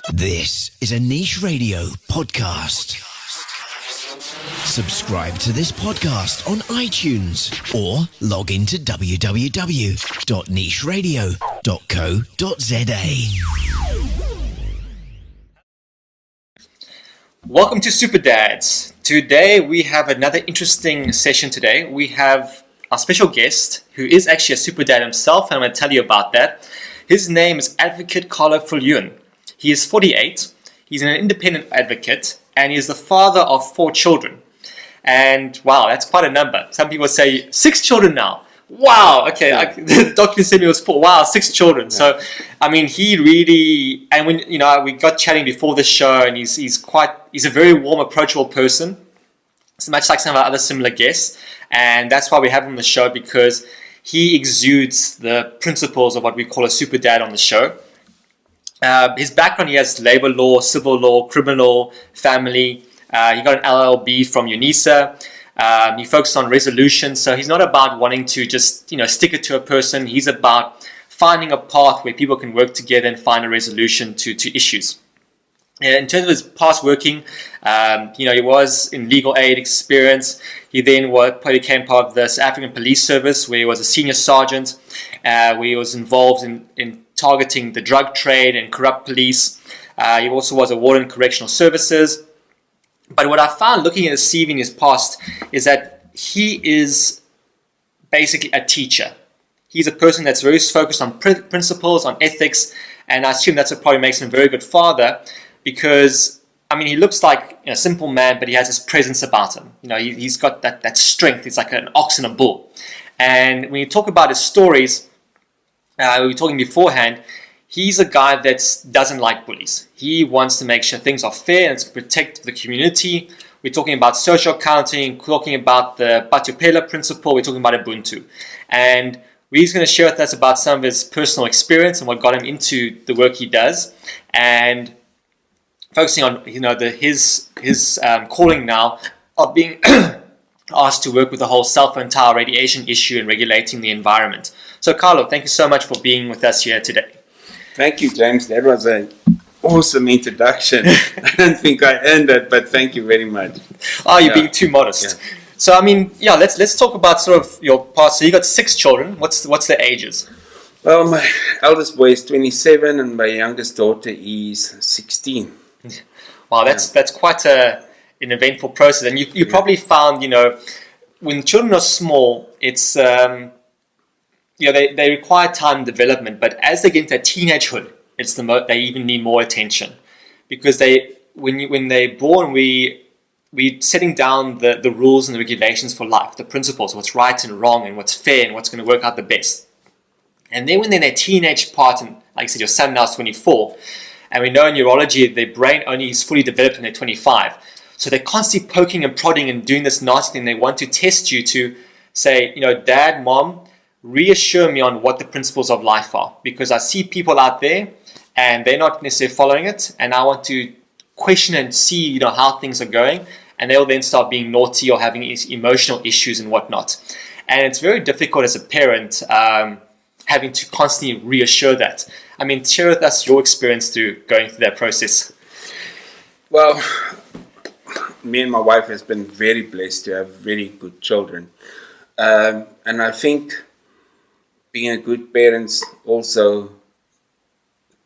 This is a Niche Radio podcast. Subscribe to this podcast on iTunes or log into www.nicheradio.co.za. Welcome to SuperDads. Today we have another interesting session today. We have our special guest who is actually a SuperDad himself, and I'm going to tell you about that. His name is Advocate Carlo Viljoen. He is 48. He's an independent advocate, and he is the father of 4 children. And wow, that's quite a number. Some people say 6 children now. Wow, okay, the document said it was 4. Wow, 6 children. Yeah. So, I mean, he really, and when we got chatting before the show, and he's a very warm, approachable person. It's much like some of our other similar guests, and that's why we have him on the show, because he exudes the principles of what we call a super dad on the show. His background, he has labor law, civil law, criminal, family. He got an LLB from UNISA. He focuses on resolution, so he's not about wanting to just stick it to a person. He's about finding a path where people can work together and find a resolution to issues. In terms of his past working, he was in legal aid experience. He then became part of the South African Police Service, where he was a senior sergeant, where he was involved in targeting the drug trade and corrupt police. He also was a warden correctional services. But what I found looking at his CV in his past is that he is basically a teacher. He's a person that's very focused on principles, on ethics, and I assume that's what probably makes him a very good father, because he looks like a simple man, but he has this presence about him. He's got that strength. He's like an ox and a bull. And when you talk about his stories, we were talking beforehand, he's a guy that doesn't like bullies. He wants to make sure things are fair and to protect the community. We're talking about social accounting, talking about the Patupela principle, we're talking about Ubuntu. And he's going to share with us about some of his personal experience and what got him into the work he does. And focusing on his calling now of being asked to work with the whole cell phone tower radiation issue and regulating the environment. So Carlo, thank you so much for being with us here today. Thank you, James. That was an awesome introduction. I don't think I earned it, but thank you very much. Oh, you're being too modest. Yeah. So let's talk about sort of your past. So you got 6 children. What's their ages? Well, my eldest boy is 27, and my youngest daughter is 16. Wow, that's quite an eventful process. And you probably found, when children are small, it's they require time and development, but as they get into teenagehood, they even need more attention, because when they're born, we setting down the rules and the regulations for life, the principles, what's right and wrong, and what's fair, and what's going to work out the best. And then when they're in their teenage part, and like I said, your son now is 24, and we know in neurology their brain only is fully developed when they're 25. So they're constantly poking and prodding and doing this nasty thing. They want to test you to say, Dad, Mom, reassure me on what the principles of life are, because I see people out there and they're not necessarily following it, and I want to question and see how things are going, and they'll then start being naughty or having emotional issues and whatnot. And it's very difficult as a parent having to constantly reassure that. Share with us your experience through going through that process. Well, me and my wife has been very blessed to have very good children, and I think being a good parent also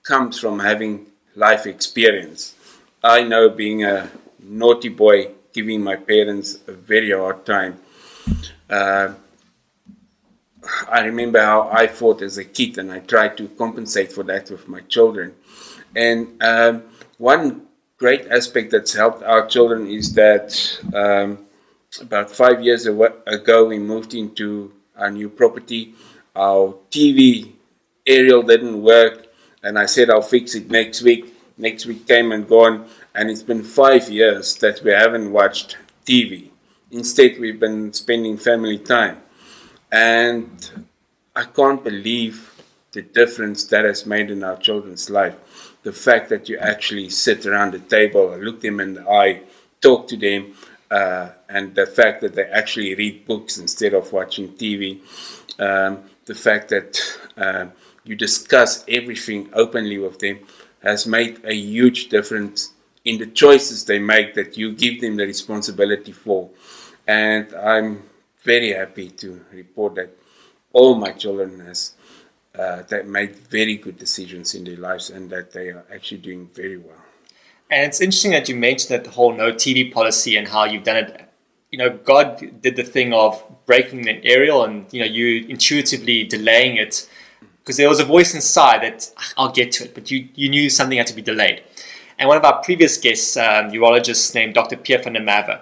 comes from having life experience. I know being a naughty boy, giving my parents a very hard time. I remember how I fought as a kid, and I tried to compensate for that with my children. And one great aspect that's helped our children is that about 5 years ago we moved into our new property. Our TV aerial didn't work, and I said I'll fix it next week. Next week came and gone, and it's been 5 years that we haven't watched TV. Instead, we've been spending family time. And I can't believe the difference that has made in our children's life. The fact that you actually sit around the table, look them in the eye, talk to them, and the fact that they actually read books instead of watching TV. The fact that you discuss everything openly with them has made a huge difference in the choices they make that you give them the responsibility for. And I'm very happy to report that all my children they made very good decisions in their lives and that they are actually doing very well. And it's interesting that you mentioned that the whole no TV policy and how you've done it. God did the thing of breaking an aerial and, you intuitively delaying it because there was a voice inside that I'll get to it, but you knew something had to be delayed. And one of our previous guests, urologist named Dr. Pierre van der Merwe,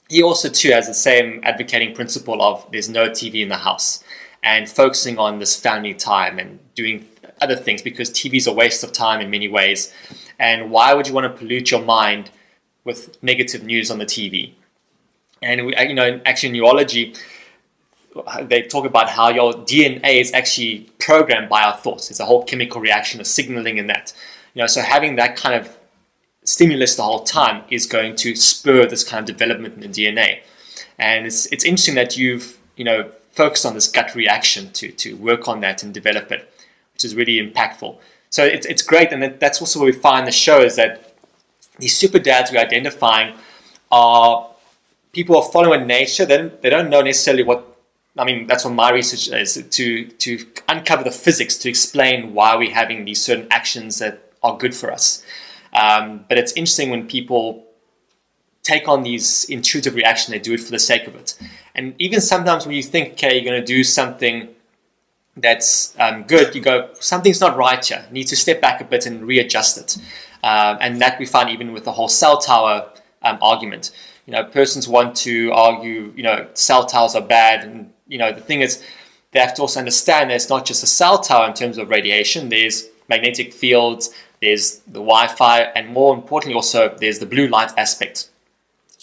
he also too has the same advocating principle of there's no TV in the house and focusing on this family time and doing other things because TV is a waste of time in many ways. And why would you want to pollute your mind with negative news on the TV? And actually in neurology, they talk about how your DNA is actually programmed by our thoughts. It's a whole chemical reaction of signaling in that. So having that kind of stimulus the whole time is going to spur this kind of development in the DNA. And it's interesting that you've focused on this gut reaction to work on that and develop it, which is really impactful. So it's great, and that's also what we find in the show is that these super dads we're identifying are people who are following nature. They don't know necessarily that's what my research is, to uncover the physics, to explain why we're having these certain actions that are good for us. But it's interesting when people take on these intuitive reactions, they do it for the sake of it. And even sometimes when you think, okay, you're going to do something that's good, you go, something's not right here. You need to step back a bit and readjust it. And that we find even with the whole cell tower argument. Persons want to argue, cell towers are bad. And, the thing is, they have to also understand that it's not just a cell tower in terms of radiation. There's magnetic fields, there's the Wi-Fi, and more importantly also, there's the blue light aspect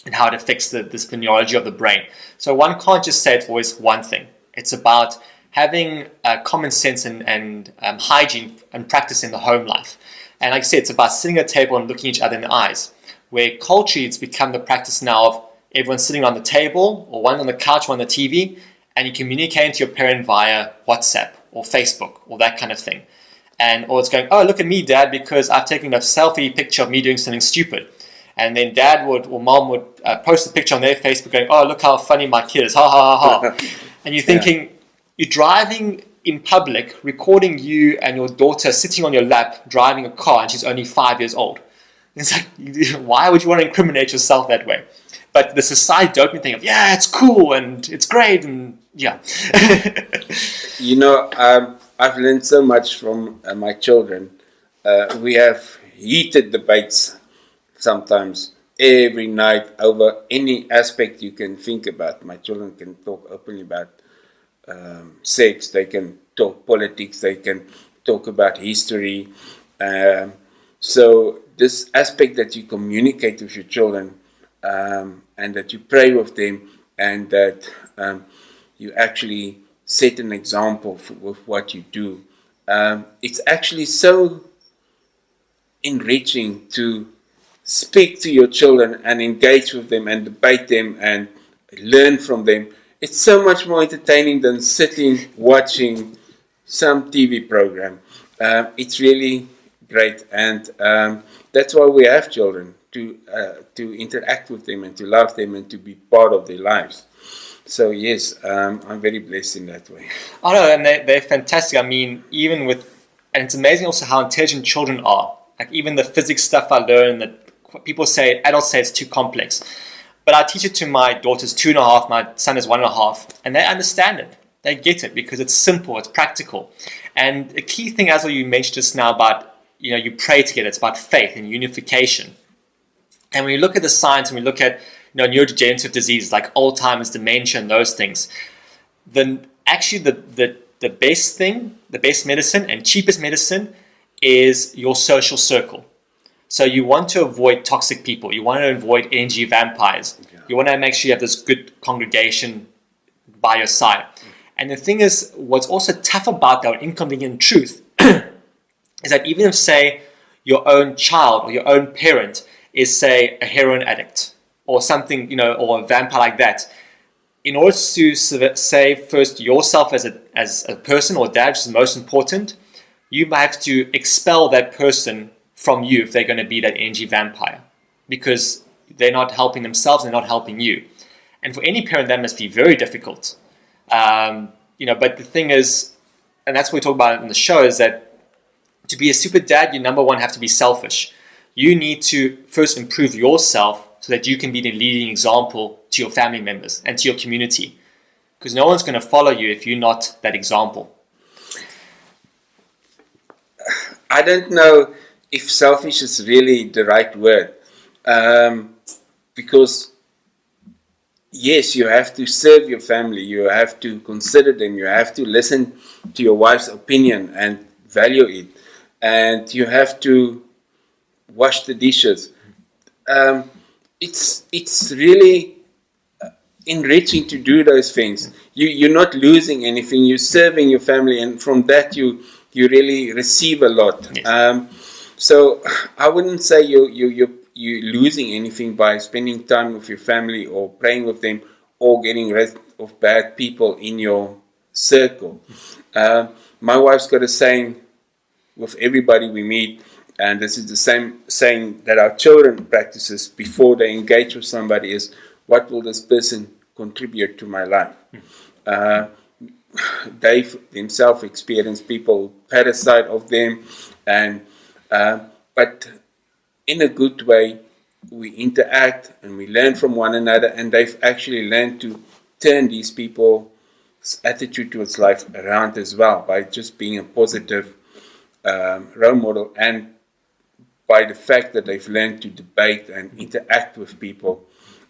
and how it affects the physiology of the brain. So one can't just say it's always one thing. It's about having common sense and hygiene and practice in the home life. And like I said, it's about sitting at a table and looking each other in the eyes, where culturally it's become the practice now of everyone sitting on the table or one on the couch, one on the TV, and you communicate to your parent via WhatsApp or Facebook or that kind of thing. Or it's going, oh, look at me, Dad, because I've taken a selfie picture of me doing something stupid. And then Dad or Mom would post a picture on their Facebook going, oh, look how funny my kid is, ha, ha, ha, ha. And you're thinking, you're driving in public, recording you and your daughter sitting on your lap, driving a car, and she's only 5 years old. It's like, why would you want to incriminate yourself that way? But the society dopamine thing of, yeah, it's cool and it's great and yeah. I've learned so much from my children. We have heated debates sometimes every night over any aspect you can think about. My children can talk openly about sex, they can talk politics, they can talk about history. So this aspect that you communicate with your children and that you pray with them and that you actually set an example with what you do. It's actually so enriching to speak to your children and engage with them and debate them and learn from them. It's so much more entertaining than sitting watching some TV program. It's really great, and that's why we have children, to interact with them and to love them and to be part of their lives. So yes, I'm very blessed in that way. I know, and they're fantastic. I mean, even with, and it's amazing also how intelligent children are. Like even the physics stuff I learned that people say, adults say it's too complex. But I teach it to my daughter's 2.5, my son is 1.5, and they understand it. They get it because it's simple, it's practical. And the key thing, as you mentioned just now about, you pray together, it's about faith and unification. And when you look at the science and we look at neurodegenerative diseases like Alzheimer's, dementia, and those things, then actually the best thing, the best medicine and cheapest medicine is your social circle. So you want to avoid toxic people. You want to avoid energy vampires. Yeah. You want to make sure you have this good congregation by your side. And the thing is, what's also tough about that, or inconvenient truth, is that even if, say, your own child or your own parent is, say, a heroin addict or something, or a vampire like that, in order to save first yourself as a person or dad, which is most important, you might have to expel that person from you if they're going to be that energy vampire, because they're not helping themselves, they're not helping you. And for any parent, that must be very difficult. But the thing is, and that's what we talk about in the show, is that to be a super dad, you number one have to be selfish. You need to first improve yourself so that you can be the leading example to your family members and to your community. Because no one's going to follow you if you're not that example. I don't know if selfish is really the right word. Because yes, you have to serve your family, you have to consider them, you have to listen to your wife's opinion and value it, and you have to wash the dishes. It's really enriching to do those things. You're not losing anything, you're serving your family, and from that you really receive a lot. Yes. So I wouldn't say you're losing anything by spending time with your family or praying with them or getting rid of bad people in your circle. My wife's got a saying with everybody we meet, and this is the same saying that our children practices before they engage with somebody, is, what will this person contribute to my life? They themselves experience people parasite of them, and but in a good way, we interact and we learn from one another, and they've actually learned to turn these people's attitude towards life around as well by just being a positive role model, and by the fact that they've learned to debate and interact with people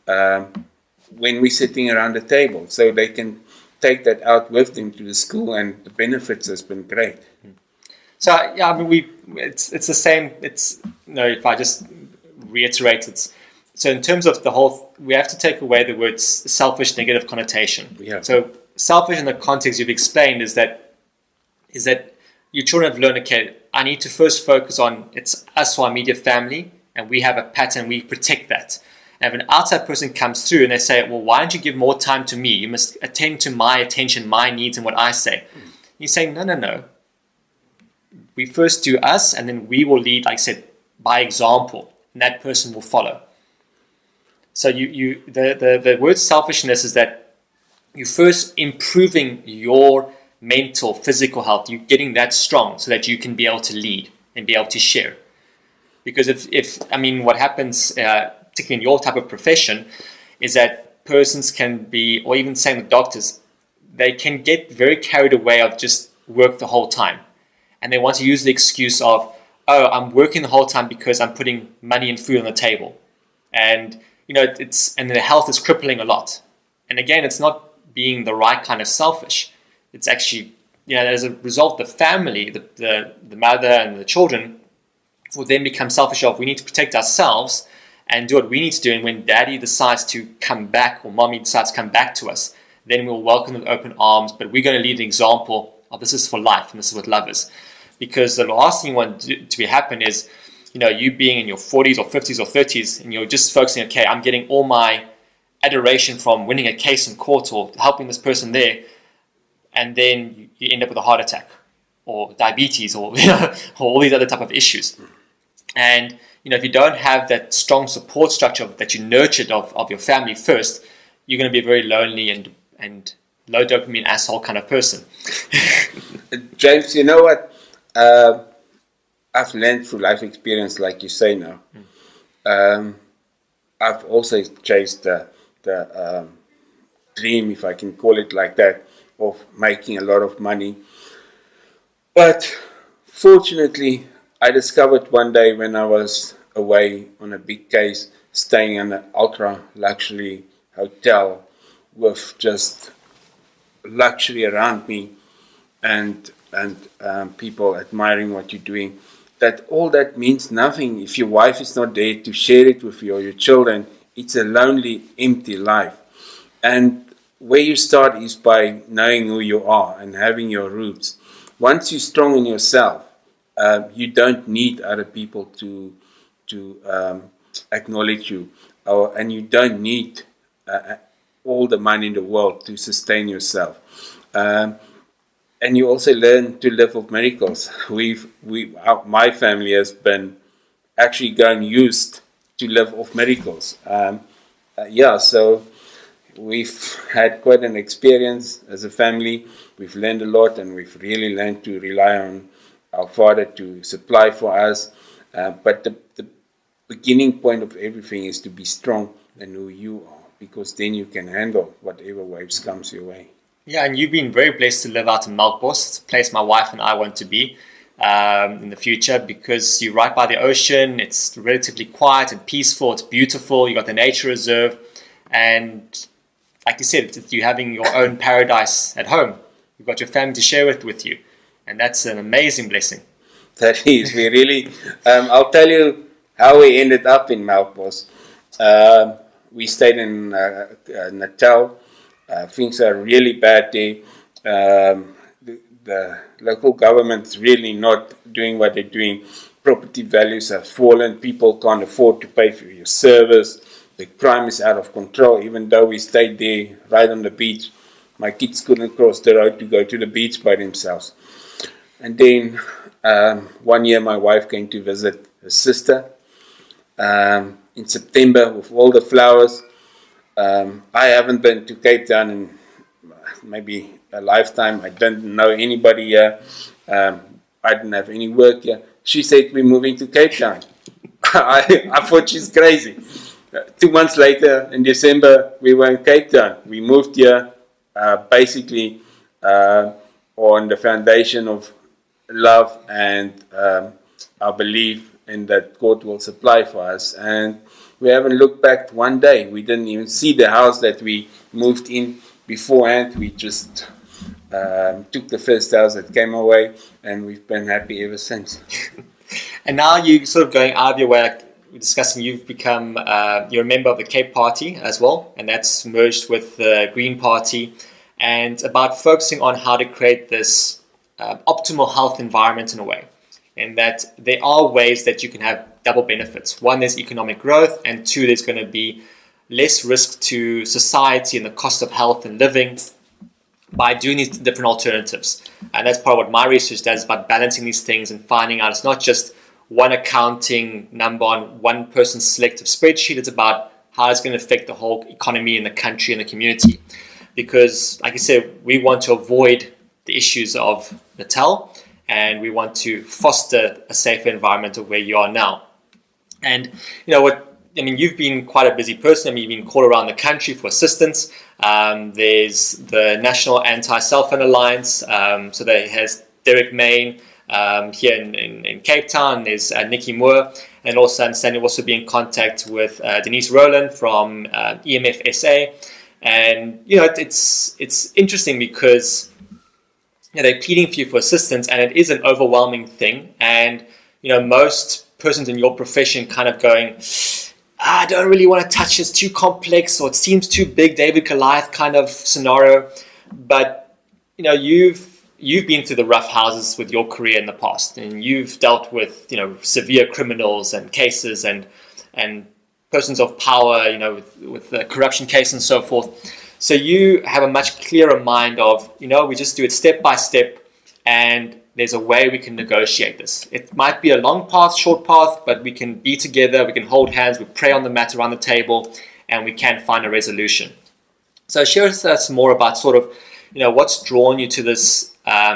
when we're sitting around the table, so they can take that out with them to the school, and the benefits has been great. So yeah, I mean, it's the same. It's if I just reiterate it. So in terms of the whole, we have to take away the words selfish, negative connotation. Yeah. So selfish in the context you've explained is that your children have learned, okay, I need to first focus on it's us or our immediate family, and we have a pattern, we protect that. And if an outside person comes through and they say, well, why don't you give more time to me? You must attend to my attention, my needs, and what I say. You're saying, no. We first do us, and then we will lead, like I said, by example, and that person will follow. So the word selfishness is that you're first improving your mental, physical health. You're getting that strong so that you can be able to lead and be able to share. Because if what happens, particularly in your type of profession, is that persons can be, or even same with doctors, they can get very carried away of just work the whole time. And they want to use the excuse of, oh, I'm working the whole time because I'm putting money and food on the table. And, and the health is crippling a lot. And again, it's not being the right kind of selfish. It's actually, as a result, the family, the mother and the children will then become selfish of, we need to protect ourselves and do what we need to do. And when daddy decides to come back, or mommy decides to come back to us, then we'll welcome them with open arms. But we're going to lead an example of, this is for life and this is what love is. Because the last thing you want to be happen is, you being in your 40s or 50s or 30s, and you're just focusing, okay, I'm getting all my adoration from winning a case in court or helping this person there, and then you end up with a heart attack or diabetes or, or all these other type of issues. And if you don't have that strong support structure that you nurtured of your family first, you're going to be a very lonely and low dopamine asshole kind of person. James, you know what? I've learned through life experience, like you say now. I've also chased the dream, if I can call it like that, of making a lot of money. But fortunately, I discovered one day when I was away on a big case, staying in an ultra luxury hotel with just luxury around me and people admiring what you're doing, that all that means nothing if your wife is not there to share it with you or your children. It's a lonely, empty life. And where you start is by knowing who you are and having your roots. Once you're strong in yourself, you don't need other people to acknowledge you, and you don't need all the money in the world to sustain yourself. And and you also learn to live off miracles. My family has been actually gotten used to live off miracles. So we've had quite an experience as a family. We've learned a lot, and we've really learned to rely on our Father to supply for us. But the beginning point of everything is to be strong in who you are, because then you can handle whatever waves comes your way. Yeah, and you've been very blessed to live out in Melkbos. It's a place my wife and I want to be in the future, because you're right by the ocean. It's relatively quiet and peaceful. It's beautiful. You got the nature reserve, and like you said, you're having your own paradise at home. You've got your family to share with you, and that's an amazing blessing. That is, we really. I'll tell you how we ended up in Melkbos. We stayed in Natal. Things are really bad there. The local government's really not doing what they're doing. Property values have fallen. People can't afford to pay for your service. The crime is out of control. Even though we stayed there right on the beach, my kids couldn't cross the road to go to the beach by themselves. And then one year my wife came to visit her sister in September with all the flowers. I haven't been to Cape Town in maybe a lifetime. I didn't know anybody here. I didn't have any work here. She said, we're moving to Cape Town. I thought she's crazy. 2 months later, in December, we were in Cape Town. We moved here basically on the foundation of love and our belief in that God will supply for us. And we haven't looked back one day. We didn't even see the house that we moved in beforehand. We just took the first house that came our way, and we've been happy ever since. And now you're sort of going out of your way, like we're discussing, you've become, you're a member of the Cape Party as well, and that's merged with the Green Party, and about focusing on how to create this optimal health environment in a way. And that there are ways that you can have double benefits. One, there's economic growth, and two, there's going to be less risk to society and the cost of health and living by doing these different alternatives. And that's part of what my research does, about balancing these things and finding out it's not just one accounting number on one person's selective spreadsheet. It's about how it's going to affect the whole economy in the country and the community. Because, like I said, we want to avoid the issues of Natal, and we want to foster a safer environment of where you are now. And you've been quite a busy person. You've been called around the country for assistance. There's the National Anti-Cell Phone Alliance. So there has Derek Main here in Cape Town. There's Nikki Moore, and also I understand you'll also be in contact with Denise Rowland from EMF SA. And it's interesting because they're pleading for you for assistance, and it is an overwhelming thing. And most persons in your profession kind of going, I don't really want to touch, it's too complex, or it seems too big, David Goliath kind of scenario. But you've been through the rough houses with your career in the past, and you've dealt with severe criminals and cases and persons of power, with the corruption case and so forth. So you have a much clearer mind of, we just do it step by step, and there's a way we can negotiate this. It might be a long path, short path, but we can be together, we can hold hands, we pray on the mat around the table, and we can find a resolution. So share with us more about sort of, what's drawn you to this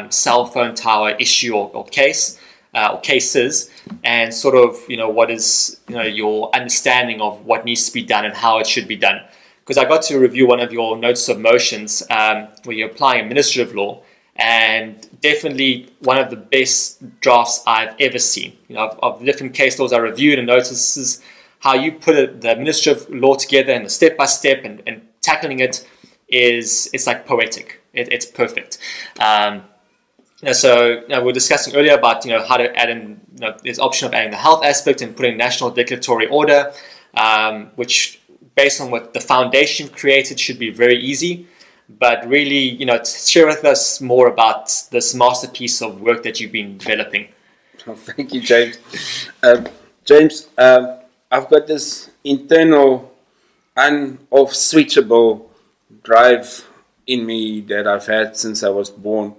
cell phone tower issue or case, or cases, and sort of, what is, your understanding of what needs to be done and how it should be done. Because I got to review one of your notice of motions where you're applying administrative law, and definitely one of the best drafts I've ever seen. Of the different case laws I reviewed and notices, how you put the administrative law together and the step by step and tackling it's like poetic. It's perfect. So we're discussing earlier about how to add in there's option of adding the health aspect and putting national declaratory order, which based on what the foundation created should be very easy. But really, share with us more about this masterpiece of work that you've been developing. Oh, thank you, James. James, I've got this internal on-off switchable drive in me that I've had since I was born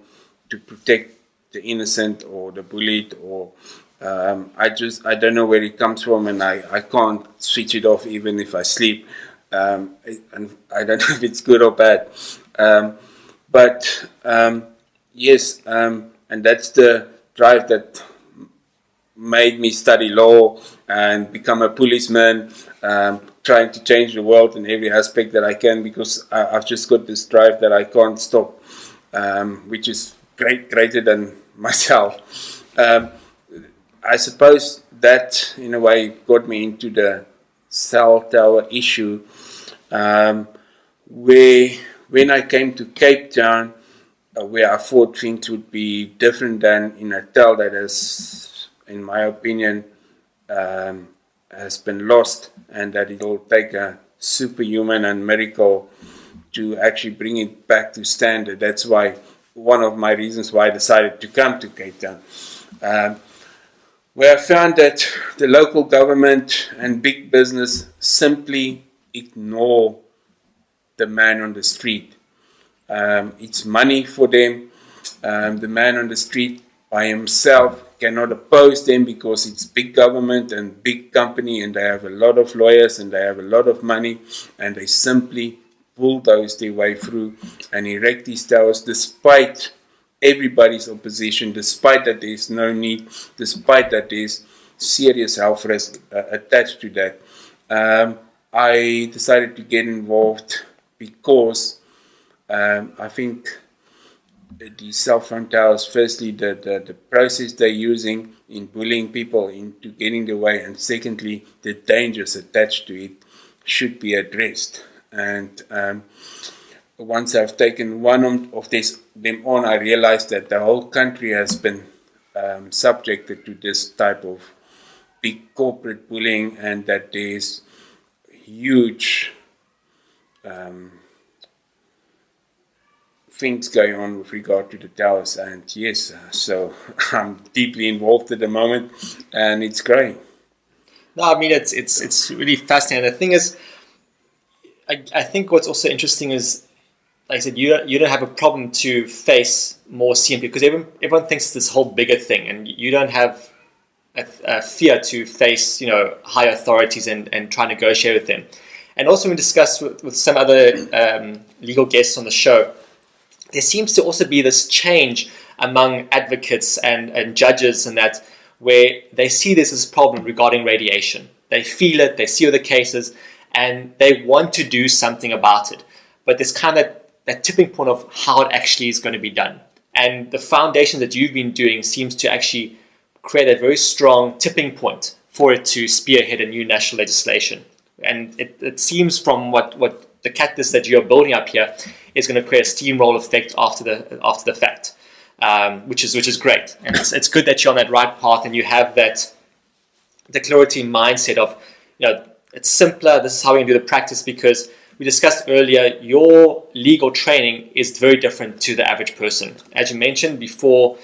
to protect the innocent or the bullied, or I don't know where it comes from, and I can't switch it off even if I sleep. And I don't know if it's good or bad. But yes, and that's the drive that made me study law and become a policeman, trying to change the world in every aspect that I can, because I've just got this drive that I can't stop, which is greater than myself. I suppose that in a way got me into the cell tower issue, where when I came to Cape Town, where I thought things would be different than in a town that has, in my opinion, has been lost, and that it will take a superhuman and miracle to actually bring it back to standard. That's why one of my reasons why I decided to come to Cape Town, where I found that the local government and big business simply ignore the man on the street. It's money for them. The man on the street by himself cannot oppose them because it's big government and big company, and they have a lot of lawyers and they have a lot of money, and they simply bulldoze their way through and erect these towers despite everybody's opposition, despite that there's no need, despite that there's serious health risk attached to that. I decided to get involved because I think the cell phone towers, firstly, the process they're using in bullying people into getting the way, and secondly, the dangers attached to it should be addressed. And once I've taken one of them on, I realized that the whole country has been subjected to this type of big corporate bullying, and that there's huge things going on with regard to the towers. And yes, so I'm deeply involved at the moment, and it's great. No, I mean it's really fascinating. The thing is, I think what's also interesting is, like I said, you don't have a problem to face more CMP because everyone thinks it's this whole bigger thing, and you don't have a fear to face higher authorities and try and negotiate with them. And also, we discussed with some other legal guests on the show, there seems to also be this change among advocates and judges, and that where they see this as a problem regarding radiation. They feel it, they see other cases, and they want to do something about it. But there's kind of that tipping point of how it actually is going to be done. And the foundation that you've been doing seems to actually create a very strong tipping point for it to spearhead a new national legislation. And it seems from what the catalyst that you're building up here is going to create a steamroll effect after the fact, which is great. And it's good that you're on that right path and you have that the clarity mindset of, it's simpler. This is how we can do the practice, because we discussed earlier, your legal training is very different to the average person. As you mentioned before,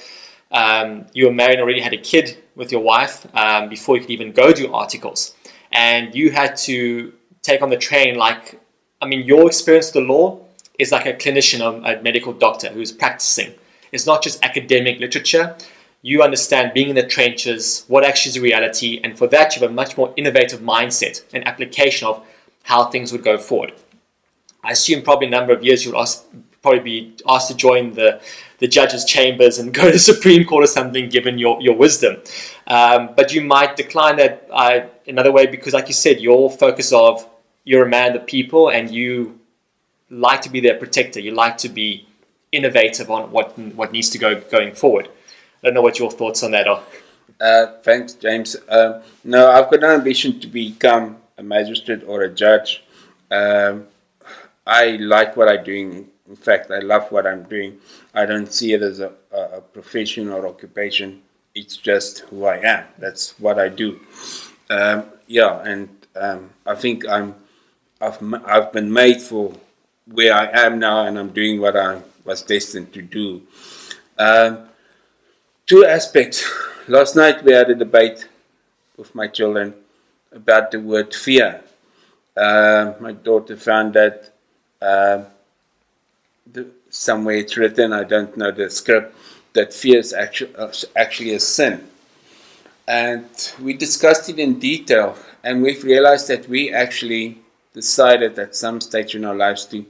you were married and already had a kid with your wife before you could even go do articles. And you had to take on the training your experience with the law is like a clinician or a medical doctor who's practicing. It's not just academic literature. You understand being in the trenches, what actually is reality, and for that you have a much more innovative mindset and application of how things would go forward. I assume probably a number of years you would probably be asked to join the judges' chambers and go to the Supreme Court or something, given your wisdom. But you might decline that another way because, like you said, your focus of you're a man of the people and you like to be their protector. You like to be innovative on what needs to go going forward. I don't know what your thoughts on that are. Thanks, James. No, I've got no ambition to become a magistrate or a judge. I like what I'm doing. In fact, I love what I'm doing. I don't see it as a profession or occupation. It's just who I am. That's what I do. I think I've been made for where I am now, and I'm doing what I was destined to do. Two aspects. Last night we had a debate with my children about the word fear. My daughter found that somewhere it's written, I don't know the script, that fear is actually a sin. And we discussed it in detail, and we've realized that we actually decided at some stage in our lives to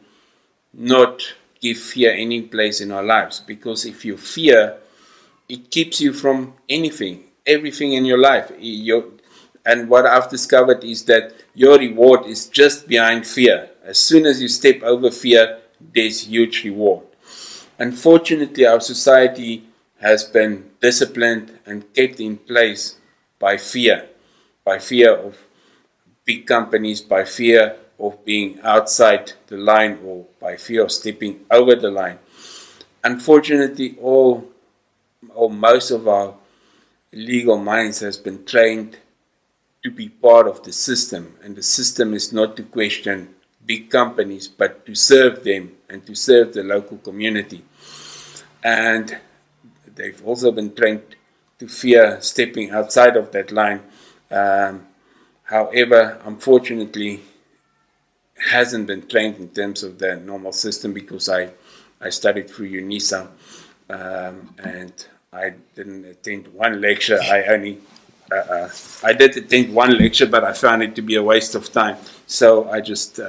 not give fear any place in our lives, because if you fear, it keeps you from everything in your life. And what I've discovered is that your reward is just behind fear. As soon as you step over fear, there's huge reward. Unfortunately, our society has been disciplined and kept in place by fear of big companies, by fear of being outside the line, or by fear of stepping over the line. Unfortunately, most of our legal minds has been trained to be part of the system, and the system is not to question big companies, but to serve them and to serve the local community. And they've also been trained to fear stepping outside of that line. However, unfortunately, hasn't been trained in terms of the normal system, because I studied through UNISA, and I didn't attend one lecture. I did attend one lecture, but I found it to be a waste of time. So I just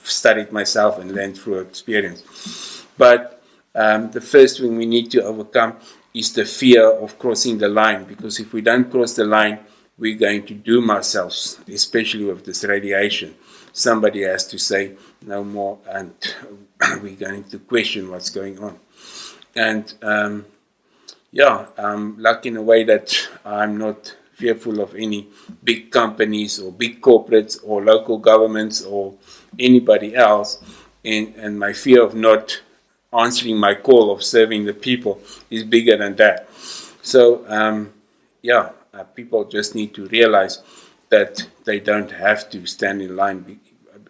studied myself and learned through experience. But the first thing we need to overcome is the fear of crossing the line, because if we don't cross the line, we're going to doom ourselves, especially with this radiation. Somebody has to say no more, and we're going to question what's going on. And I'm lucky in a way that I'm not fearful of any big companies or big corporates or local governments or anybody else. And my fear of not answering my call of serving the people is bigger than that. So, people just need to realize that they don't have to stand in line,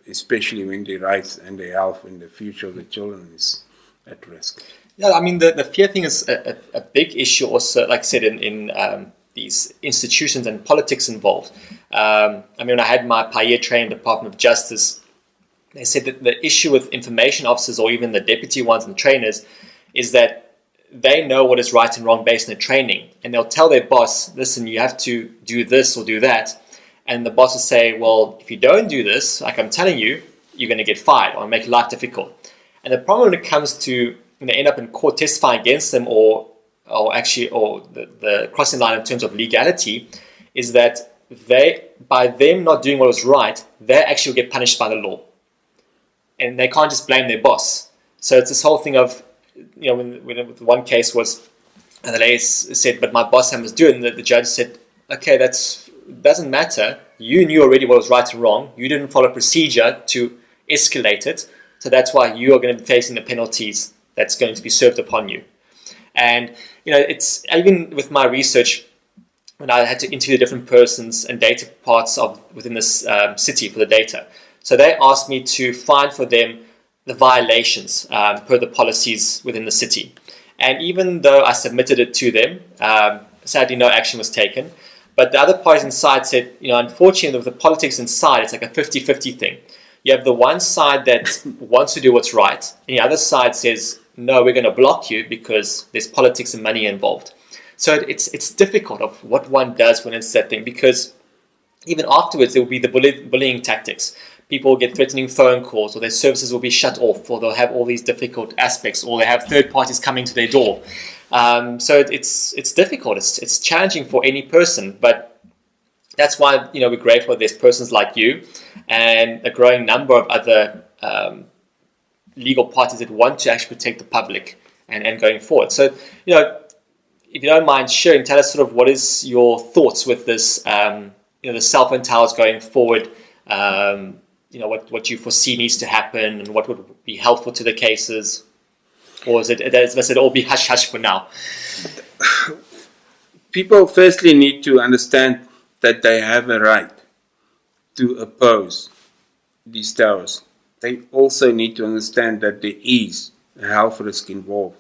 especially when their rights and their health and the future of the children is at risk. Yeah, I mean, the fear thing is a big issue also, like I said, in these institutions and politics involved. I mean, when I had my Payer training in the Department of Justice, they said that the issue with information officers, or even the deputy ones and trainers, is that they know what is right and wrong based on their training. And they'll tell their boss, listen, you have to do this or do that. And the boss will say, well, if you don't do this, like I'm telling you, you're going to get fired or make life difficult. And the problem when it comes to when they end up in court testifying against them, or the crossing line in terms of legality, is that by them not doing what was right, they actually get punished by the law. And they can't just blame their boss. So it's this whole thing of, when one case was, and the lady said, but my boss must do it, and the judge said, okay, doesn't matter. You knew already what was right and wrong. You didn't follow procedure to escalate it. So that's why you are going to be facing the penalties that's going to be served upon you. And, it's even with my research, when I had to interview different persons and data parts within this city for the data. So they asked me to find for them the violations per the policies within the city. And even though I submitted it to them, sadly no action was taken. But the other parties inside said, unfortunately with the politics inside, it's like a 50-50 thing. You have the one side that wants to do what's right, and the other side says, no, we're going to block you because there's politics and money involved. So it's difficult of what one does when it's that thing, because even afterwards there will be the bullying tactics. People will get threatening phone calls, or their services will be shut off, or they'll have all these difficult aspects, or they have third parties coming to their door. So it's difficult. It's challenging for any person, but that's why we're grateful there's persons like you and a growing number of other legal parties that want to actually protect the public and going forward. So if you don't mind sharing, tell us sort of what is your thoughts with this the cell phone towers going forward. What you foresee needs to happen and what would be helpful to the cases, or is it, as I said, all be hush hush for now? People firstly need to understand that they have a right to oppose these towers. They also need to understand that there is a health risk involved.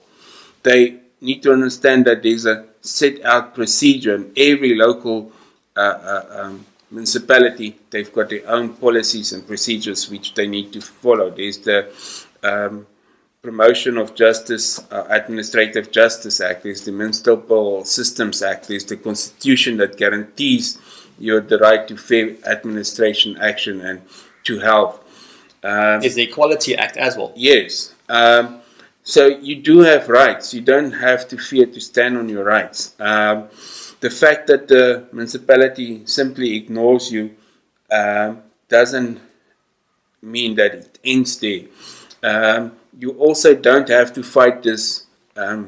They need to understand that there's a set out procedure in every local municipality. They've got their own policies and procedures which they need to follow. There's the Promotion of Justice, Administrative Justice Act. There's the Municipal Systems Act. There's the Constitution that guarantees you the right to fair administration action and to health. Is the Equality Act as well? Yes. So you do have rights. You don't have to fear to stand on your rights. The fact that the municipality simply ignores you doesn't mean that it ends there. You also don't have to fight this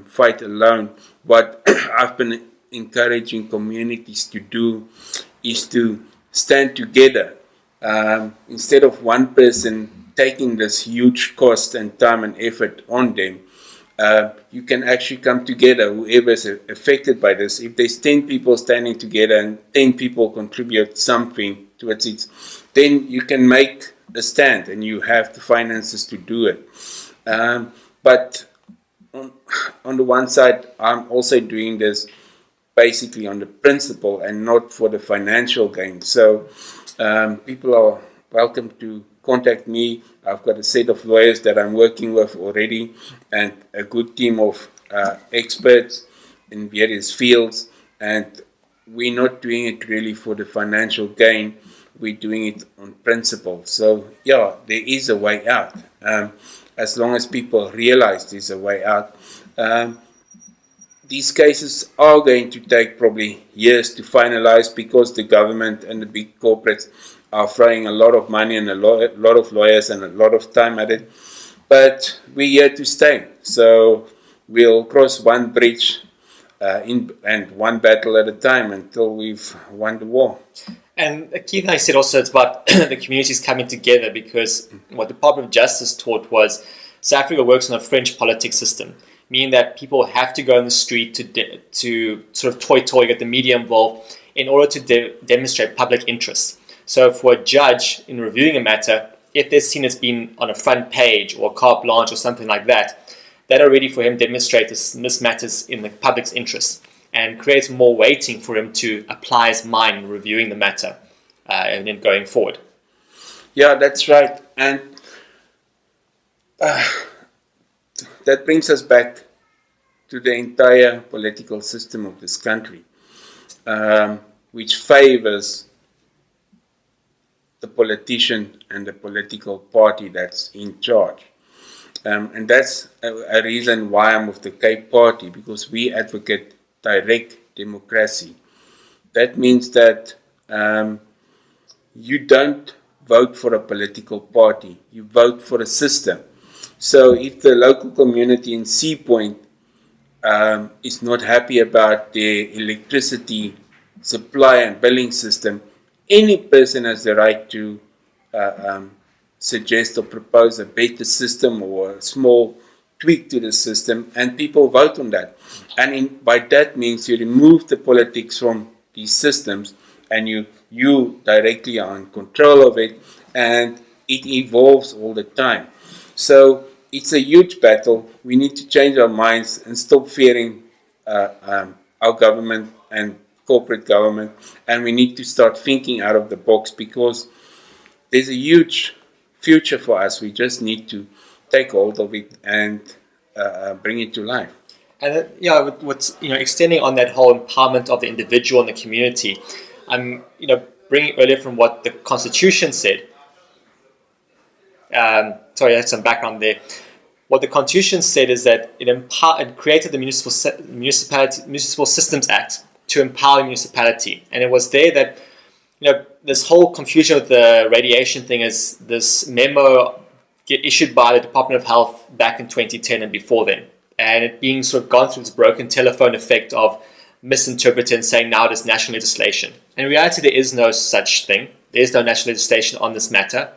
fight alone. What I've been encouraging communities to do is to stand together. Instead of one person taking this huge cost and time and effort on them, you can actually come together, whoever is affected by this. If there's 10 people standing together and 10 people contribute something towards it, then you can make a stand and you have the finances to do it. But on the one side, I'm also doing this basically on the principle and not for the financial gain. So people are welcome to contact me. I've got a set of lawyers that I'm working with already and a good team of experts in various fields. And we're not doing it really for the financial gain. We're doing it on principle. So yeah, there is a way out. As long as people realize there's a way out. These cases are going to take probably years to finalize because the government and the big corporates are throwing a lot of money and a lot of lawyers and a lot of time at it. But we're here to stay. So we'll cross one bridge and one battle at a time until we've won the war. And Keith, I said also it's about the communities coming together, because what the Department of Justice taught was South Africa works on a French politics system, meaning that people have to go on the street to sort of toy, get the media involved in order to demonstrate public interest. So for a judge in reviewing a matter, if they're seen as being on a front page or carte blanche or something like that, that already for him demonstrates this matters in the public's interest and creates more weighting for him to apply his mind in reviewing the matter and then going forward. Yeah, that's right. And that brings us back to the entire political system of this country, which favors the politician and the political party that's in charge. And that's a reason why I'm with the Cape Party, because we advocate direct democracy. That means that you don't vote for a political party, you vote for a system. So if the local community in Sea Point is not happy about their electricity supply and billing system, any person has the right to suggest or propose a better system or a small tweak to the system, and people vote on that. And by that means you remove the politics from these systems, and you directly are in control of it, and it evolves all the time. So it's a huge battle. We need to change our minds and stop fearing our government and corporate government, and we need to start thinking out of the box, because there's a huge future for us. We just need to take hold of it and bring it to life. And what's extending on that whole empowerment of the individual and the community, I'm bringing earlier from what the Constitution said. Sorry, I had some background there. What the Constitution said is that it created the Municipal Systems Act to empower municipality, and it was there that this whole confusion with the radiation thing is this memo issued by the Department of Health back in 2010 and before then, and it being sort of gone through this broken telephone effect of misinterpreting and saying now it is national legislation. In reality, there is no such thing. There is no national legislation on this matter.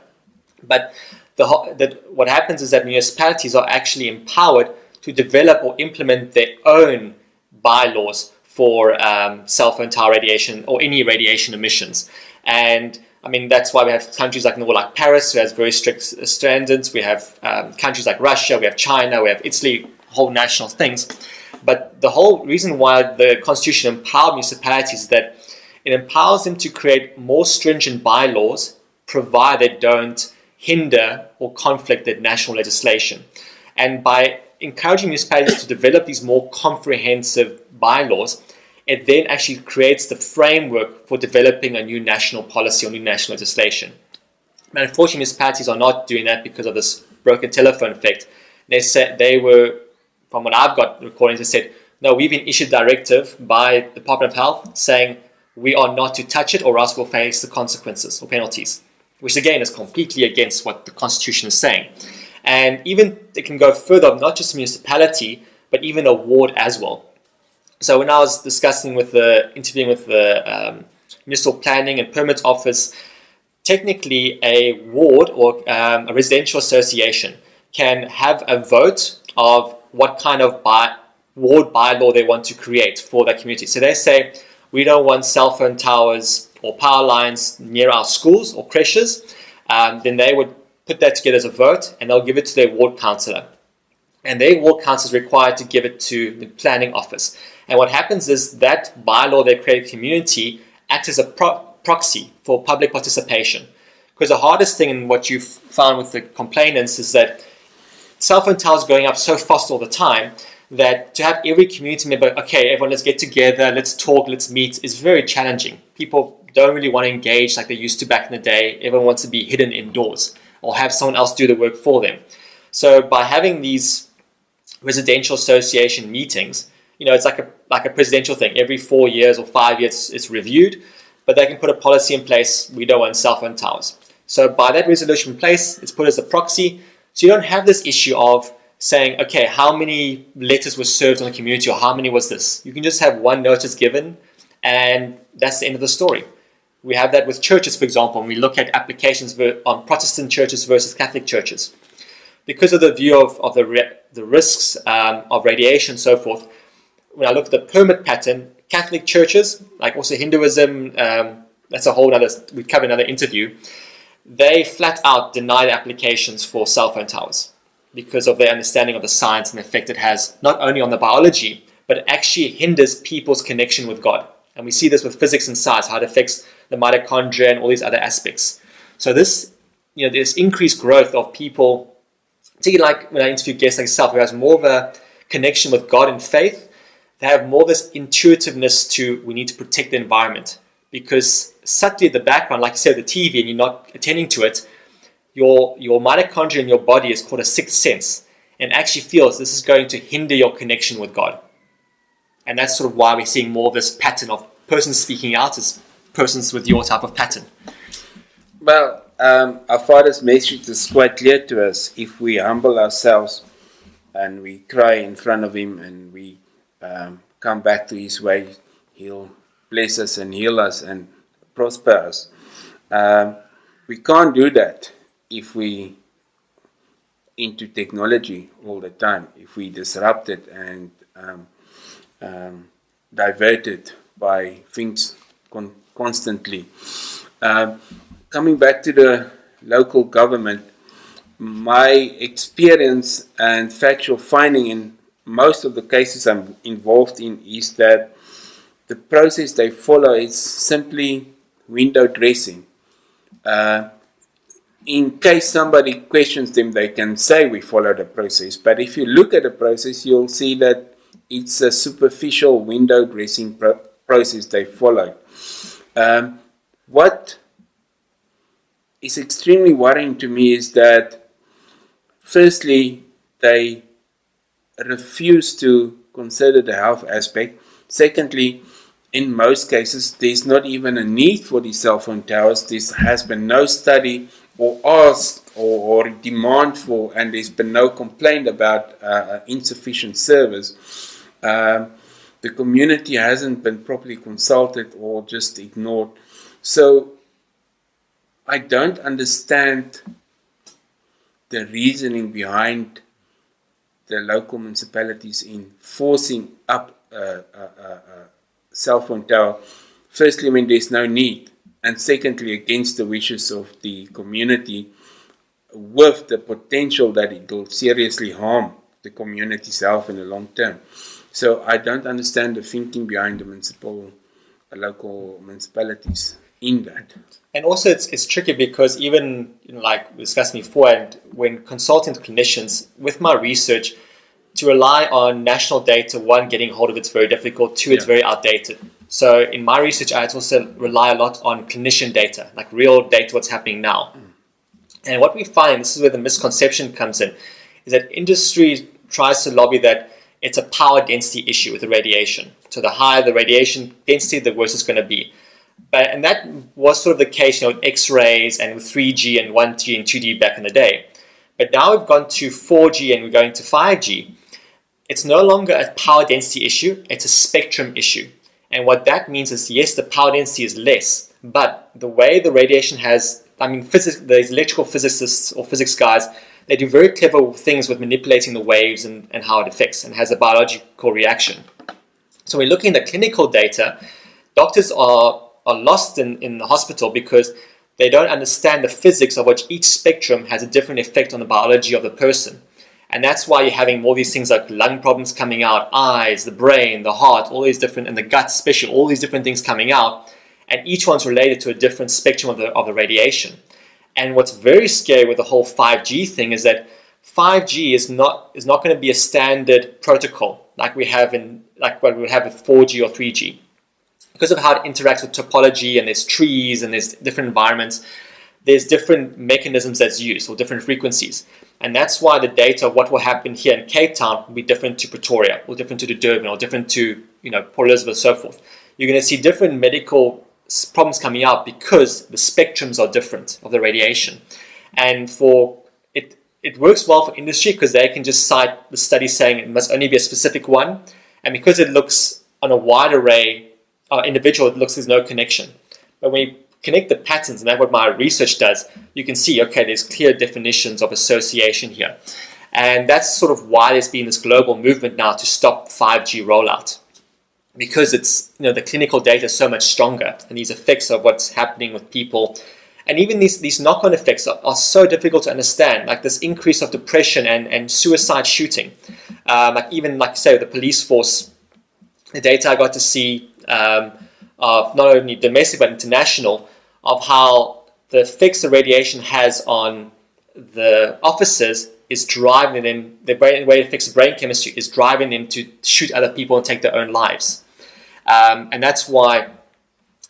But what happens is that municipalities are actually empowered to develop or implement their own bylaws for cell phone tower radiation or any radiation emissions. And I mean, that's why we have countries like Paris, who has very strict standards. We have countries like Russia, we have China, we have Italy, whole national things. But the whole reason why the Constitution empowered municipalities is that it empowers them to create more stringent bylaws, provided they don't hinder or conflict with national legislation. And by encouraging municipalities to develop these more comprehensive bylaws, it then actually creates the framework for developing a new national policy or new national legislation. And unfortunately, municipalities are not doing that because of this broken telephone effect. They said they were, from what I've got recordings, they said, no, we've been issued directive by the Department of Health saying we are not to touch it or else we'll face the consequences or penalties, which again is completely against what the Constitution is saying. And even it can go further, not just municipality, but even a ward as well. So when I was interviewing with the Municipal Planning and Permits Office, technically a ward or a residential association can have a vote of what kind of ward bylaw they want to create for that community. So they say, we don't want cell phone towers or power lines near our schools or creches. Then they would put that together as a vote and they'll give it to their ward councillor. And their ward councillor is required to give it to the planning office. And what happens is that bylaw they create community acts as a proxy for public participation. Because the hardest thing in what you've found with the complainants is that cell phone towers are going up so fast all the time that to have every community member, okay, everyone let's get together, let's talk, let's meet, is very challenging. People don't really want to engage like they used to back in the day. Everyone wants to be hidden indoors or have someone else do the work for them. So by having these residential association meetings, it's like a presidential thing. Every 4 years or 5 years it's reviewed, but they can put a policy in place, we don't want cell phone towers. So by that resolution in place, it's put as a proxy. So you don't have this issue of saying, okay, how many letters were served on the community or how many was this? You can just have one notice given and that's the end of the story. We have that with churches, for example, when we look at applications on Protestant churches versus Catholic churches. Because of the view of the risks of radiation and so forth, when I look at the permit pattern, Catholic churches, like also Hinduism, that's a whole other, we cover another interview, they flat out deny the applications for cell phone towers because of their understanding of the science and the effect it has, not only on the biology, but it actually hinders people's connection with God. And we see this with physics and science, how it affects the mitochondria and all these other aspects. So this, this increased growth of people, particularly like when I interview guests like yourself, who has more of a connection with God and faith, they have more of this intuitiveness to, we need to protect the environment. Because subtly in the background, like you said, the TV, and you're not attending to it, your mitochondria in your body is called a sixth sense and actually feels this is going to hinder your connection with God. And that's sort of why we're seeing more of this pattern of persons speaking out as persons with your type of pattern. Well, our Father's message is quite clear to us. If we humble ourselves and we cry in front of Him and we come back to His way, He'll bless us and heal us and prosper us. We can't do that if we into technology all the time, if we disrupt it and divert it by things constantly. Coming back to the local government, my experience and factual finding in most of the cases I'm involved in is that the process they follow is simply window dressing. In case somebody questions them, they can say we follow the process. But if you look at the process, you'll see that it's a superficial window dressing process they follow. What is extremely worrying to me is that, firstly, they refuse to consider the health aspect. Secondly, in most cases, there's not even a need for these cell phone towers. There has been no study or ask or demand for, and there's been no complaint about insufficient service. The community hasn't been properly consulted or just ignored. So I don't understand the reasoning behind the local municipalities in forcing up a cell phone tower. Firstly, when there's no need, and secondly, against the wishes of the community, with the potential that it will seriously harm the community's health in the long term. So I don't understand the thinking behind the local municipalities in that. And also it's tricky because even, like we discussed before, and when consulting to clinicians, with my research, to rely on national data, one, getting hold of it's very difficult, two, it's very outdated. So in my research, I had to also rely a lot on clinician data, like real data, what's happening now. And what we find, this is where the misconception comes in, is that industry tries to lobby that it's a power density issue with the radiation. So the higher the radiation density, the worse it's going to be. And that was sort of the case, with X-rays and with 3G and 1G and 2D back in the day. But now we've gone to 4G and we're going to 5G. It's no longer a power density issue, it's a spectrum issue. And what that means is, yes, the power density is less, but the way the radiation has, the electrical physicists or physics guys, they do very clever things with manipulating the waves and how it affects and has a biological reaction. So we're looking at the clinical data. Doctors are lost in the hospital because they don't understand the physics of which each spectrum has a different effect on the biology of the person. And that's why you're having more these things like lung problems coming out, eyes, the brain, the heart, all these different, and the gut especially, all these different things coming out. And each one's related to a different spectrum of the radiation. And what's very scary with the whole 5G thing is that 5G is not going to be a standard protocol like we have what we have with 4G or 3G. Because of how it interacts with topology, and there's trees and there's different environments, there's different mechanisms that's used or different frequencies. And that's why the data of what will happen here in Cape Town will be different to Pretoria, or different to Durban, or different to Port Elizabeth, so forth. You're going to see different medical problems coming out because the spectrums are different of the radiation. And it works well for industry because they can just cite the study saying it must only be a specific one. And because it looks on a wide array individual, it looks there's no connection. But when you connect the patterns, and that's what my research does, you can see, okay, there's clear definitions of association here. And that's sort of why there's been this global movement now to stop 5G rollout. Because it's, the clinical data is so much stronger, and these effects of what's happening with people, and even these knock-on effects are so difficult to understand, like this increase of depression and suicide shooting. Like say, the police force, the data I got to see of not only domestic but international, of how the effects the radiation has on the officers is driving them, the way it affects the brain chemistry is driving them to shoot other people and take their own lives. And that's why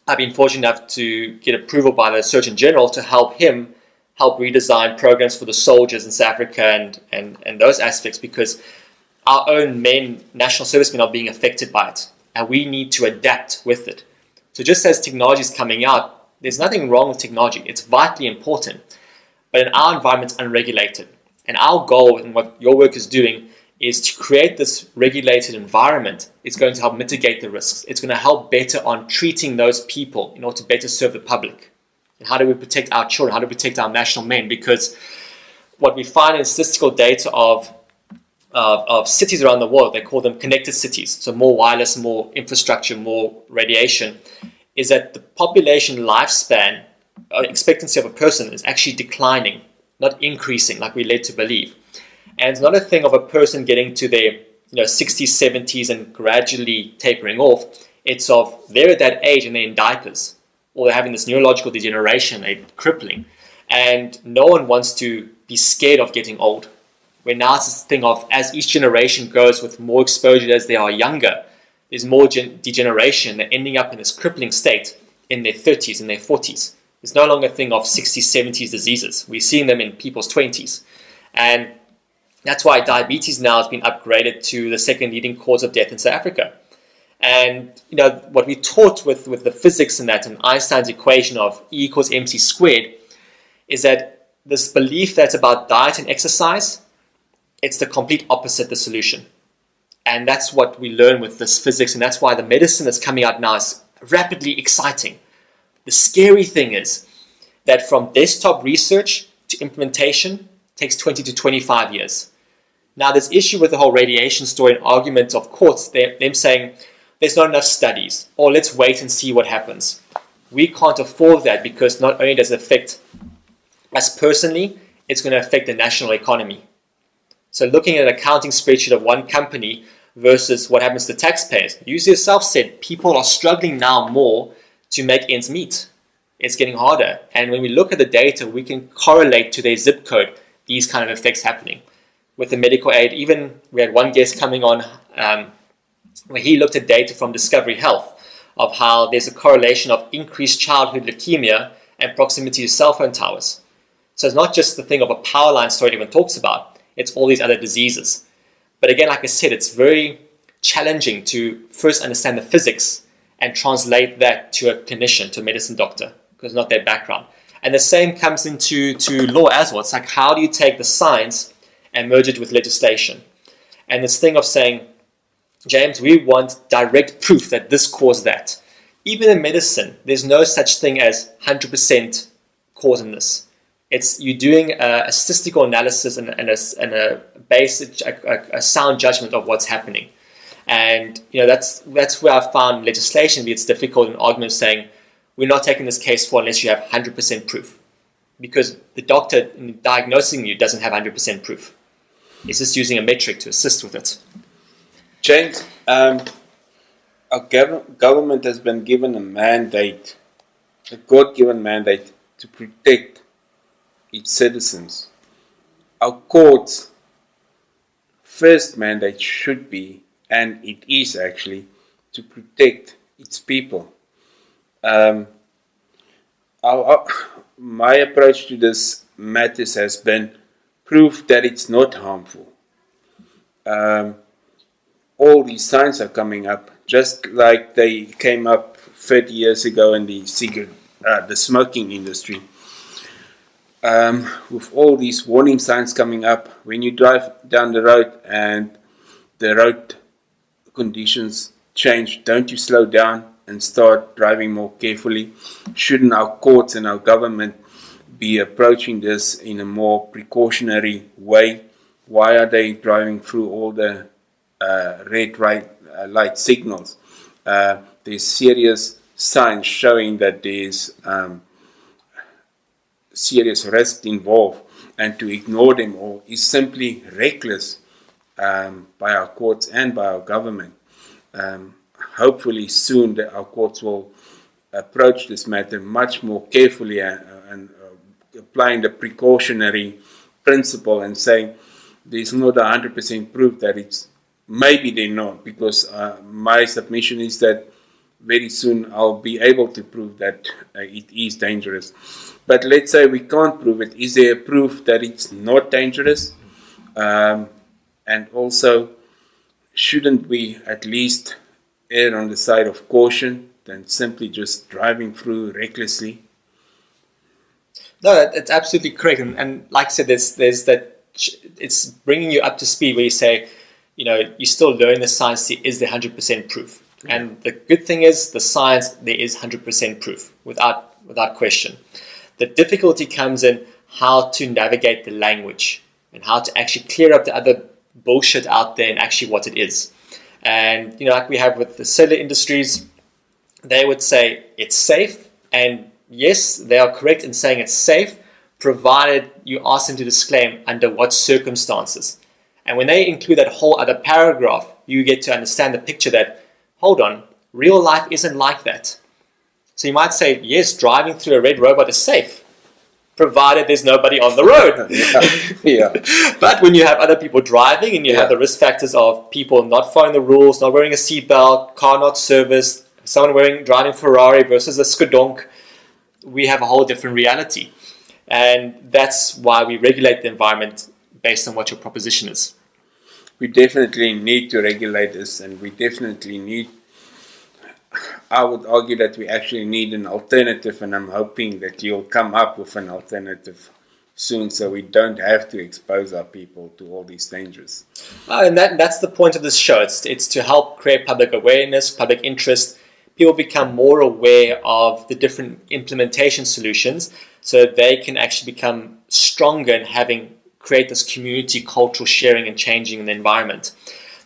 I've been fortunate enough to get approval by the Surgeon General to help redesign programs for the soldiers in South Africa and those aspects, because our own national servicemen are being affected by it, and we need to adapt with it. So just as technology is coming out, there's nothing wrong with technology. It's vitally important. But in our environment, it's unregulated. And our goal, and what your work is doing, is to create this regulated environment. It's going to help mitigate the risks. It's going to help better on treating those people in order to better serve the public. And how do we protect our children? How do we protect our national men? Because what we find in statistical data of cities around the world, they call them connected cities, so more wireless, more infrastructure, more radiation, is that the population lifespan, expectancy of a person is actually declining, not increasing like we're led to believe. And it's not a thing of a person getting to their 60s, 70s and gradually tapering off. It's of they're at that age and they're in diapers, or they're having this neurological degeneration, they're crippling. And no one wants to be scared of getting old. Where now it's this thing of, as each generation goes with more exposure as they are younger, there's more degeneration. They're ending up in this crippling state in their 30s and their 40s. It's no longer a thing of 60s, 70s diseases. We're seeing them in people's 20s. And that's why diabetes now has been upgraded to the second leading cause of death in South Africa. And what we taught with the physics and that, and Einstein's equation of E equals mc squared, is that this belief that's about diet and exercise, it's the complete opposite the solution. And that's what we learn with this physics, and that's why the medicine that's coming out now is rapidly exciting. The scary thing is that from desktop research to implementation takes 20 to 25 years. Now, this issue with the whole radiation story and argument of courts, them saying there's not enough studies, or let's wait and see what happens. We can't afford that, because not only does it affect us personally, it's going to affect the national economy. So looking at an accounting spreadsheet of one company versus what happens to taxpayers, you yourself said people are struggling now more to make ends meet. it's getting harder. And when we look at the data, we can correlate to their zip code these kind of effects happening. With the medical aid, even we had one guest coming on where he looked at data from Discovery Health of how there's a correlation of increased childhood leukemia and proximity to cell phone towers. So it's not just the thing of a power line story everyone talks about, it's all these other diseases. But again, like I said, it's very challenging to first understand the physics and translate that to a clinician, to a medicine doctor, because it's not their background. And the same comes into law as well. It's like, how do you take the science and merge it with legislation? And this thing of saying, James, we want direct proof that this caused that. Even in medicine, there's no such thing as 100% cause in this. It's you doing a statistical analysis and a basic, a sound judgment of what's happening. And that's where I found legislation it's difficult in arguments saying we're not taking this case forward unless you have 100% proof, because the doctor in diagnosing you doesn't have 100% proof. It's just using a metric to assist with it. James, our government has been given a mandate, a God-given mandate to protect its citizens. Our court's first mandate should be, and it is actually, to protect its people. My approach to this matters has been proof that it's not harmful. All these signs are coming up, just like they came up 30 years ago in the smoking industry. With all these warning signs coming up, when you drive down the road and the road conditions change, don't you slow down and start driving more carefully? Shouldn't our courts and our government be approaching this in a more precautionary way? Why are they driving through all the red light signals? There's serious signs showing that there's serious risk involved, and to ignore them all is simply reckless by our courts and by our government. Hopefully soon our courts will approach this matter much more carefully and applying the precautionary principle and saying there's not 100% proof that it's, maybe they're not, because my submission is that very soon I'll be able to prove that it is dangerous. But let's say we can't prove it. Is there a proof that it's not dangerous? And also, shouldn't we at least err on the side of caution than simply just driving through recklessly? No, that's absolutely correct. And like I said, there's that, it's bringing you up to speed where you say, you still learn the science, is there 100% proof? Yeah. And the good thing is, the science, there is 100% proof, without question. The difficulty comes in how to navigate the language and how to actually clear up the other bullshit out there and actually what it is. And, like we have with the solar industries, they would say it's safe. And yes, they are correct in saying it's safe, provided you ask them to disclaim under what circumstances. And when they include that whole other paragraph, you get to understand the picture that, hold on, real life isn't like that. So you might say, yes, driving through a red robot is safe, provided there's nobody on the road. Yeah. But when you have other people driving and you have the risk factors of people not following the rules, not wearing a seatbelt, car not serviced, someone driving Ferrari versus a skedonk, we have a whole different reality. And that's why we regulate the environment based on what your proposition is. We definitely need to regulate this, and we definitely need, I would argue that we actually need an alternative, and I'm hoping that you'll come up with an alternative soon so we don't have to expose our people to all these dangers. And that's the point of this show. It's to help create public awareness, public interest. People become more aware of the different implementation solutions so they can actually become stronger in create this community cultural sharing and changing in the environment.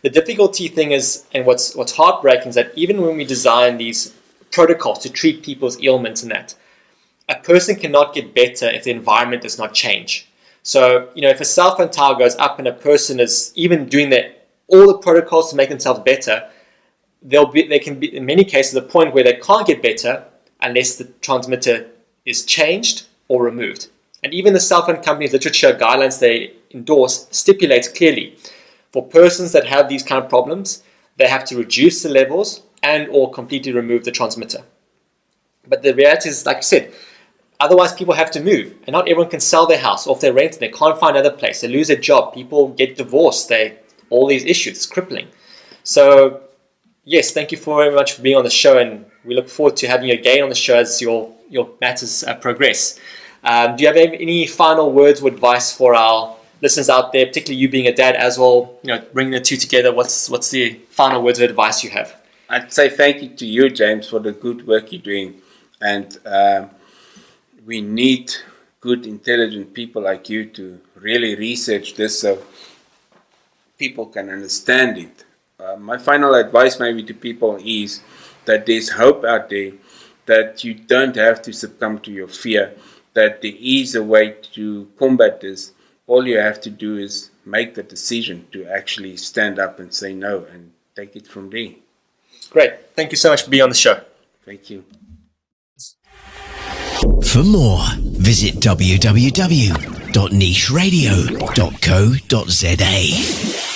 The difficulty thing is, and what's heartbreaking, is that even when we design these protocols to treat people's ailments and that, a person cannot get better if the environment does not change. So, if a cell phone tower goes up and a person is even doing all the protocols to make themselves better, they can be, in many cases, a point where they can't get better unless the transmitter is changed or removed. And even the cell phone company's literature guidelines they endorse stipulates clearly for persons that have these kind of problems, they have to reduce the levels and or completely remove the transmitter. But the reality is, like I said, otherwise people have to move, and not everyone can sell their house, or if they're renting, they can't find another place, they lose their job, people get divorced, all these issues, it's crippling. So yes, thank you very much for being on the show, and we look forward to having you again on the show as your matters progress. Do you have any final words or advice for our listeners out there, particularly you being a dad as well, bringing the two together? What's the final words of advice you have? I'd say thank you to you, James, for the good work you're doing. And we need good, intelligent people like you to really research this so people can understand it. My final advice maybe to people is that there's hope out there, that you don't have to succumb to your fear, that there is a way to combat this. All you have to do is make the decision to actually stand up and say no and take it from there. Great. Thank you so much for being on the show. Thank you. For more, visit www.nicheradio.co.za.